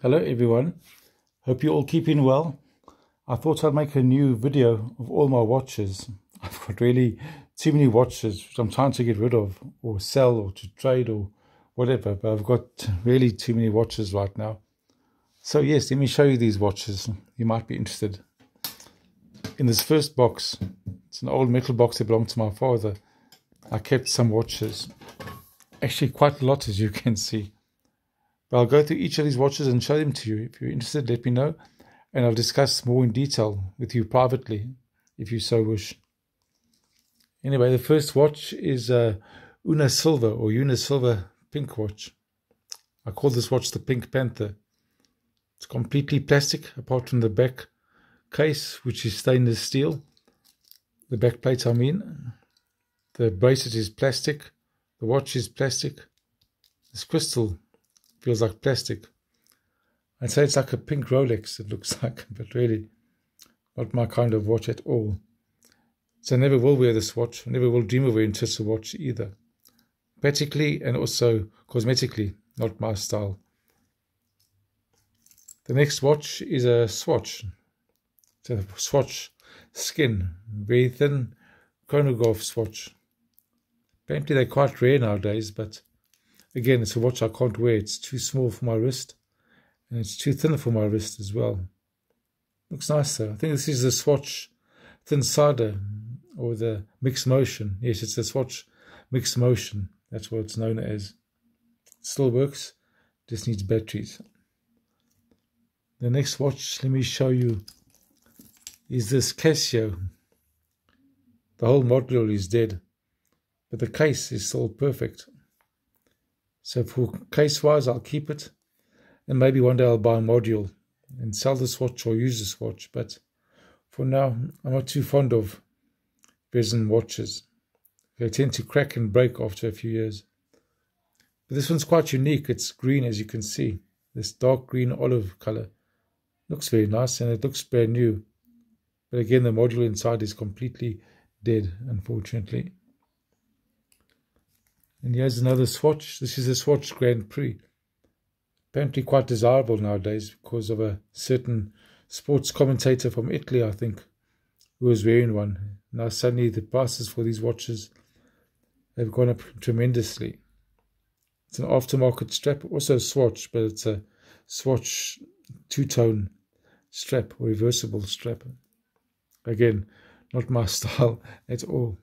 Hello everyone, hope you're all keeping well. I thought I'd make a new video of all my watches. I've got really too many watches which I'm trying to get rid of or sell or to trade or whatever, but I've got really too many watches right now. So yes, let me show you these watches. You might be interested. In this first box, it's an old metal box that belonged to my father. I kept some watches, actually quite a lot as you can see. But I'll go through each of these watches and show them to you. If you're interested, let me know, and I'll discuss more in detail with you privately, if you so wish. Anyway, the first watch is Una Silver or Una Silver pink watch. I call this watch the Pink Panther. It's completely plastic, apart from the back case, which is stainless steel. The back plate, I mean. The bracelet is plastic. The watch is plastic. This crystal feels like plastic. I'd say it's like a pink Rolex, it looks like, but really not my kind of watch at all. So I never will wear this watch. I never will dream of wearing such a watch either. Practically and also cosmetically, not my style. The next watch is a Swatch. It's a Swatch skin, very thin chronograph Swatch. Apparently they're quite rare nowadays, but again, it's a watch I can't wear. It's too small for my wrist, and it's too thin for my wrist as well. Looks nice though. I think this is the Swatch Thin Cider, or the Mixed Motion. Yes, it's the Swatch Mixed Motion. That's what it's known as. It still works, just needs batteries. The next watch, let me show you, is this Casio. The whole module is dead, but the case is still perfect. So for case-wise, I'll keep it, and maybe one day I'll buy a module and sell this watch or use this watch. But for now, I'm not too fond of resin watches. They tend to crack and break after a few years. But this one's quite unique. It's green, as you can see. This dark green olive color. Looks very nice, and it looks brand new. But again, the module inside is completely dead, unfortunately. And here's another Swatch. This is a Swatch Grand Prix. Apparently quite desirable nowadays because of a certain sports commentator from Italy, I think, who was wearing one. Now suddenly the prices for these watches have gone up tremendously. It's an aftermarket strap, also a Swatch, but it's a Swatch two-tone strap, or reversible strap. Again, not my style at all.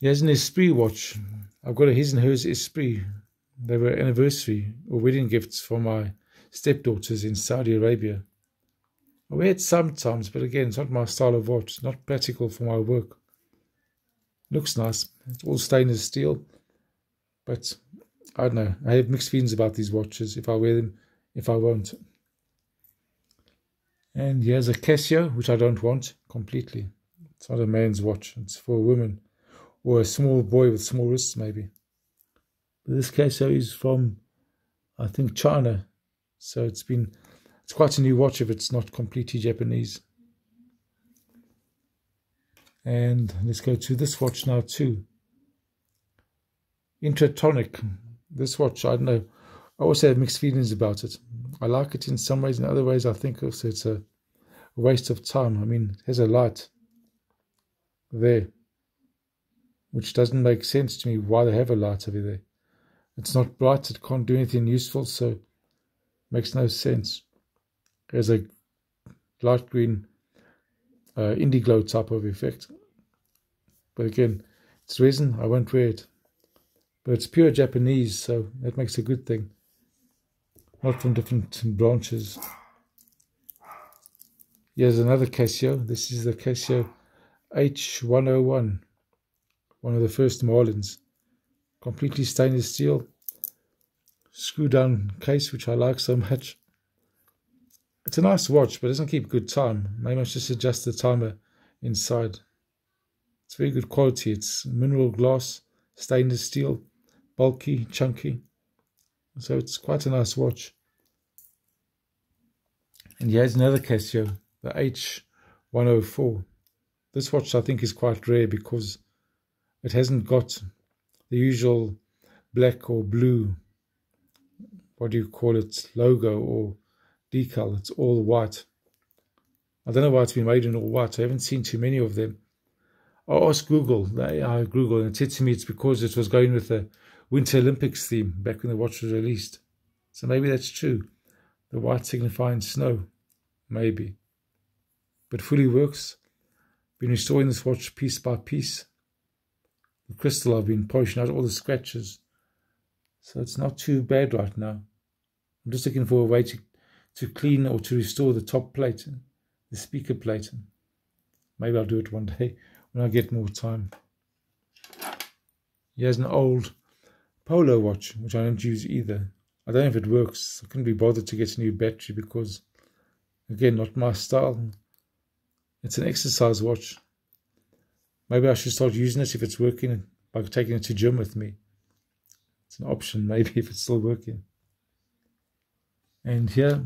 Here's an Esprit watch. I've got a his and hers Esprit. They were anniversary or wedding gifts for my stepdaughters in Saudi Arabia. I wear it sometimes, but again, it's not my style of watch. It's not practical for my work. Looks nice. It's all stainless steel. But I don't know. I have mixed feelings about these watches. If I wear them, if I won't. And here's a Casio, which I don't want completely. It's not a man's watch. It's for a woman. Or a small boy with small wrists, maybe. But this Casio is from, I think, China. So it's quite a new watch if it's not completely Japanese. And let's go to this watch now too. Intratonic. This watch, I don't know. I also have mixed feelings about it. I like it in some ways. In other ways, I think also it's a waste of time. I mean, it has a light there, which doesn't make sense to me why they have a light over there. It's not bright, it can't do anything useful, so it makes no sense. There's a light green indigo type of effect. But again, it's resin, I won't wear it. But it's pure Japanese, so that makes a good thing. Not from different branches. Here's another Casio. This is the Casio H101. One of the first Marlins. Completely stainless steel. Screw down case, which I like so much. It's a nice watch, but it doesn't keep good time. Maybe I must just adjust the timer inside. It's very good quality. It's mineral glass, stainless steel, bulky, chunky. So it's quite a nice watch. And here's another Casio, the H104. This watch I think is quite rare because it hasn't got the usual black or blue what do you call it, logo or decal. It's all white. I don't know why it's been made in all white. I haven't seen too many of them. I asked Google, the AI Google, and it said to me it's because it was going with the Winter Olympics theme back when the watch was released. So maybe that's true. The white signifying snow. Maybe. But fully works. Been restoring this watch piece by piece. The crystal, I've been polishing out all the scratches. So it's not too bad right now. I'm just looking for a way to clean or to restore the top plate, the speaker plate. Maybe I'll do it one day when I get more time. Here's an old Polo watch, which I don't use either. I don't know if it works. I couldn't be bothered to get a new battery because, again, not my style. It's an exercise watch. Maybe I should start using it if it's working by taking it to gym with me. It's an option, maybe, if it's still working. And here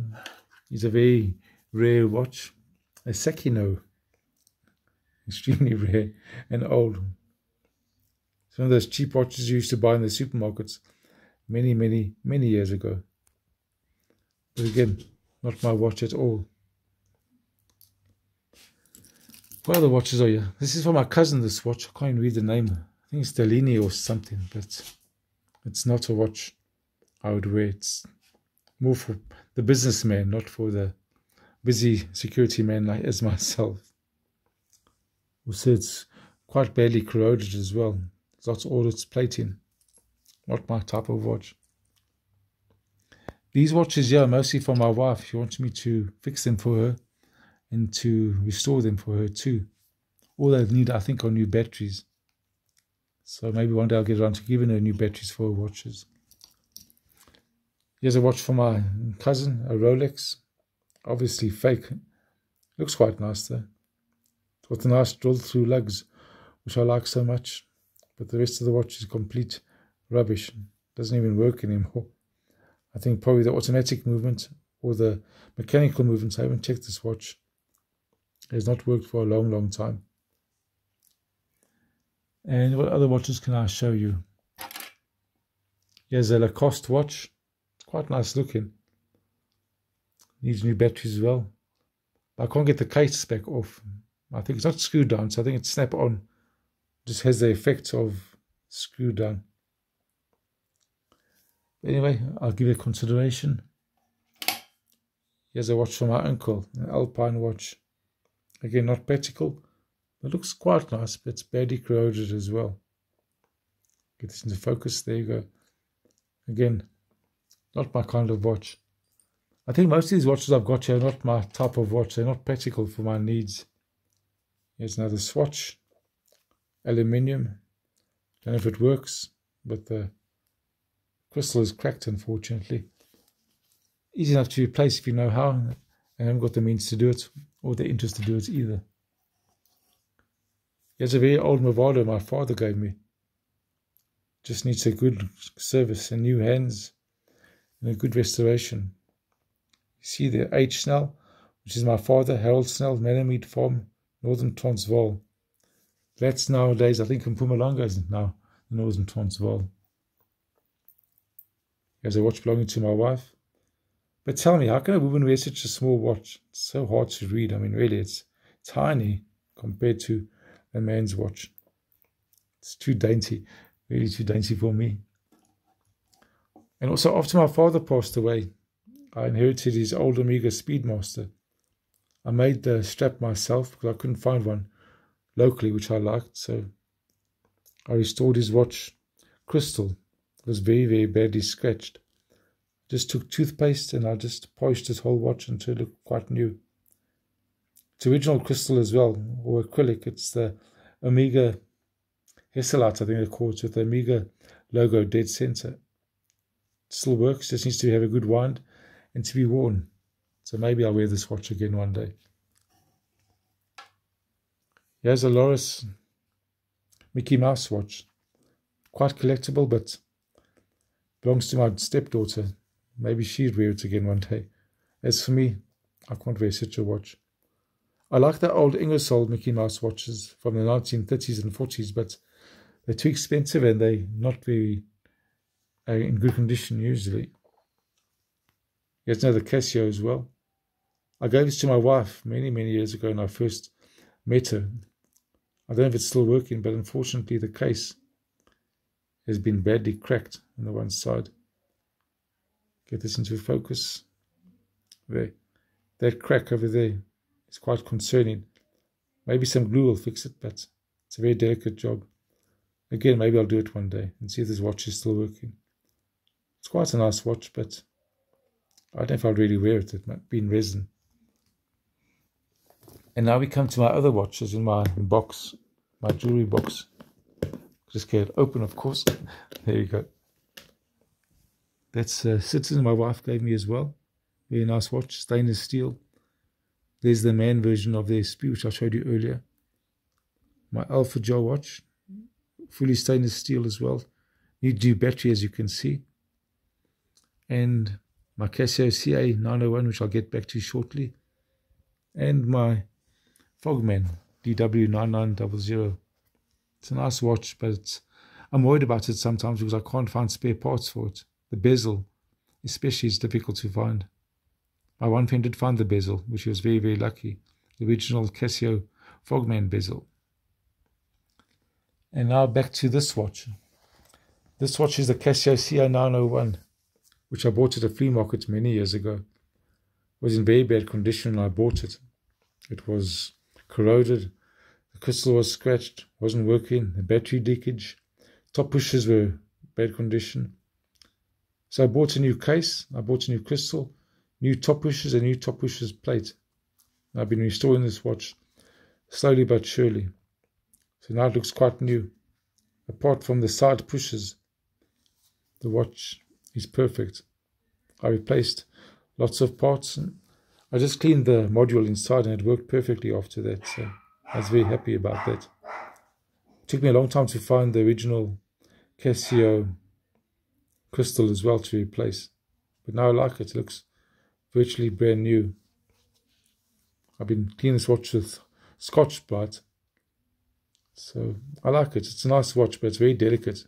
is a very rare watch, a Sakino. Extremely rare and old. It's one of those cheap watches you used to buy in the supermarkets many, many, many years ago. But again, not my watch at all. What other watches are here? This is for my cousin, this watch. I can't even read the name. I think it's Delini or something, but it's not a watch I would wear. It's more for the businessman, not for the busy security man like as myself. Also, it's quite badly corroded as well. It's lost all its plating. Not my type of watch. These watches here are mostly for my wife. She wants me to fix them for her and to restore them for her too. All they need, I think, are new batteries. So maybe one day I'll get around to giving her new batteries for her watches. Here's a watch for my cousin, a Rolex. Obviously fake. Looks quite nice though. With a nice drill through lugs, which I like so much. But the rest of the watch is complete rubbish. Doesn't even work anymore. I think probably the automatic movement or the mechanical movements. I haven't checked this watch. It has not worked for a long, long time. And what other watches can I show you? Here's a Lacoste watch. It's quite nice looking. Needs new batteries as well. But I can't get the case back off. I think it's not screwed down, so I think it's snap-on. Just has the effect of screw down. But anyway, I'll give it consideration. Here's a watch from my uncle, an Alpine watch. Again, not practical, but looks quite nice, but it's badly corroded as well. Get this into focus, there you go. Again, not my kind of watch. I think most of these watches I've got here are not my type of watch. They're not practical for my needs. Here's another Swatch. Aluminium. Don't know if it works, but the crystal is cracked, unfortunately. Easy enough to replace if you know how, and I haven't got the means to do it, or the interest to do it either. Here's a very old Movado my father gave me. Just needs a good service and new hands and a good restoration. You see the H. Snell, which is my father, Harold Snell, Melamead Farm, Northern Transvaal. That's nowadays, I think, in Mpumalanga is now the Northern Transvaal. Here's a watch belonging to my wife. But tell me, how can a woman wear such a small watch? It's so hard to read. I mean, really, it's tiny compared to a man's watch. It's too dainty, really too dainty for me. And also, after my father passed away, I inherited his old Omega Speedmaster. I made the strap myself because I couldn't find one locally, which I liked. So I restored his watch crystal. It was very, very badly scratched. Just took toothpaste and I just polished his whole watch until it looked quite new. It's original crystal as well, or acrylic. It's the Omega Hesselite, I think they call it, with the Omega logo dead center. It still works, just needs to have a good wind and to be worn. So maybe I'll wear this watch again one day. Here's a Loris Mickey Mouse watch. Quite collectible, but belongs to my stepdaughter. Maybe she'd wear it again one day. As for me, I can't wear such a watch. I like the old Ingersoll Mickey Mouse watches from the 1930s and 40s, but they're too expensive and they're not very in good condition usually. He has another Casio as well. I gave this to my wife many, many years ago when I first met her. I don't know if it's still working, but unfortunately the case has been badly cracked on the one side. Get this into focus. There. That crack over there is quite concerning. Maybe some glue will fix it, but it's a very delicate job. Again, maybe I'll do it one day and see if this watch is still working. It's quite a nice watch, but I don't know if I'll really wear it. It might be in resin. And now we come to my other watches in my box, my jewelry box. Just get it open, of course. There you go. That's Citizen my wife gave me as well. Very nice watch, stainless steel. There's the man version of the SP, which I showed you earlier. My Alpha Joe watch, fully stainless steel as well. Need new battery, as you can see. And my Casio CA901, which I'll get back to shortly. And my Frogman DW9900. It's a nice watch, but I'm worried about it sometimes because I can't find spare parts for it. The bezel, especially, is difficult to find. My one friend did find the bezel, which he was very, very lucky. The original Casio Frogman bezel. And now back to this watch. This watch is the Casio CA901, which I bought at a flea market many years ago. It was in very bad condition when I bought it. It was corroded. The crystal was scratched, wasn't working. The battery leakage. Top pushers were bad condition. So I bought a new case. I bought a new crystal, new top pushers, and new top pushers plate. And I've been restoring this watch slowly but surely. So now it looks quite new. Apart from the side pushers, the watch is perfect. I replaced lots of parts. And I just cleaned the module inside and it worked perfectly after that. So I was very happy about that. It took me a long time to find the original Casio crystal as well to replace. But now I like it. It looks virtually brand new. I've been cleaning this watch with Scotch Brite. So I like it. It's a nice watch, but it's very delicate.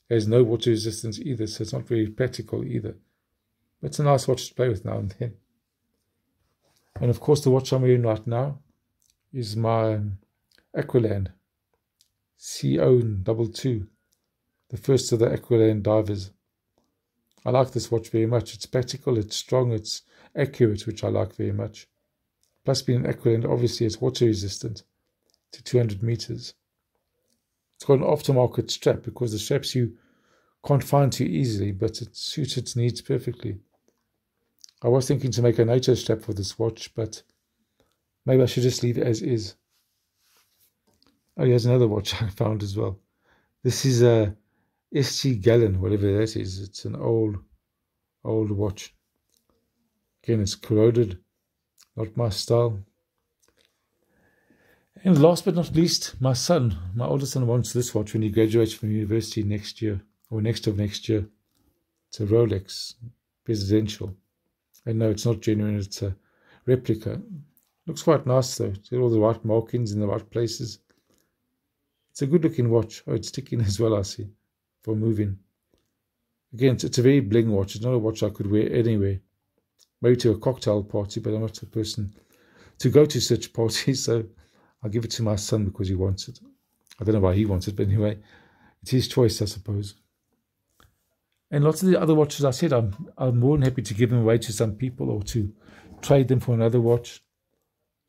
It has no water resistance either, so it's not very practical either. But it's a nice watch to play with now and then. And of course the watch I'm wearing right now is my Aqualand CO22, the first of the Aqualand divers. I like this watch very much. It's practical, it's strong, it's accurate, which I like very much. Plus being an Aqualand, obviously it's water resistant to 200 meters. It's got an aftermarket strap because the straps you can't find too easily, but it suits its needs perfectly. I was thinking to make a NATO strap for this watch, but maybe I should just leave it as is. Oh, here's another watch I found as well. This is a ST Gallon, whatever that is. It's an old watch. Again, it's corroded. Not my style. And last but not least, my oldest son wants this watch when he graduates from university next year, or next year. It's a Rolex presidential. And no, it's not genuine, it's a replica. Looks quite nice though. It's got all the right markings in the right places. It's a good looking watch. Oh, it's ticking as well, I see, for moving. Again, it's a very bling watch. It's not a watch I could wear anywhere. Maybe to a cocktail party, but I'm not a person to go to such parties, so I'll give it to my son because he wants it. I don't know why he wants it, but anyway, it's his choice, I suppose. And lots of the other watches, I said, I'm more than happy to give them away to some people or to trade them for another watch.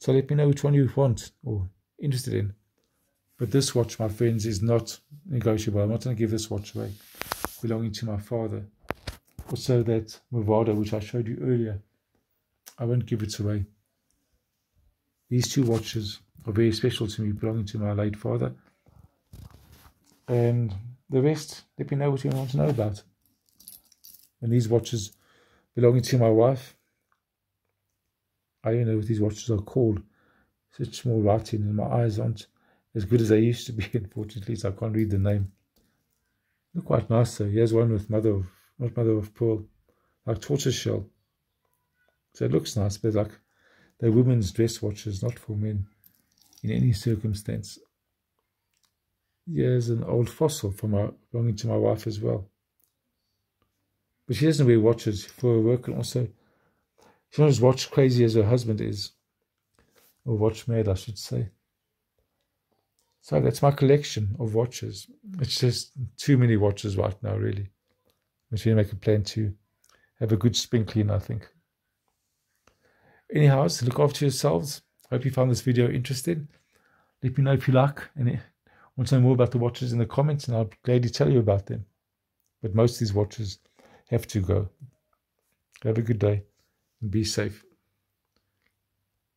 So let me know which one you want or interested in. But this watch, my friends, is not negotiable. I'm not going to give this watch away, belonging to my father. Also that Movado, which I showed you earlier, I won't give it away. These two watches are very special to me, belonging to my late father. And the rest, let me know what you want to know about. And these watches belonging to my wife, I don't know what these watches are called. Such small writing, and my eyes aren't as good as they used to be, unfortunately, so I can't read the name. Look quite nice though. Here's one with not mother of pearl, like tortoiseshell. So it looks nice, but like they're women's dress watches, not for men in any circumstance. Here's an old fossil belonging to my wife as well. But she doesn't wear watches for her work, and also She's not as watch crazy as her husband is. Or watch mad, I should say. So that's my collection of watches. It's just too many watches right now, really. I'm going to make a plan to have a good spring clean, I think. Anyhow, so look after yourselves. Hope you found this video interesting. Let me know if you like and want to know more about the watches in the comments, and I'll gladly tell you about them. But most of these watches have to go. Have a good day and be safe.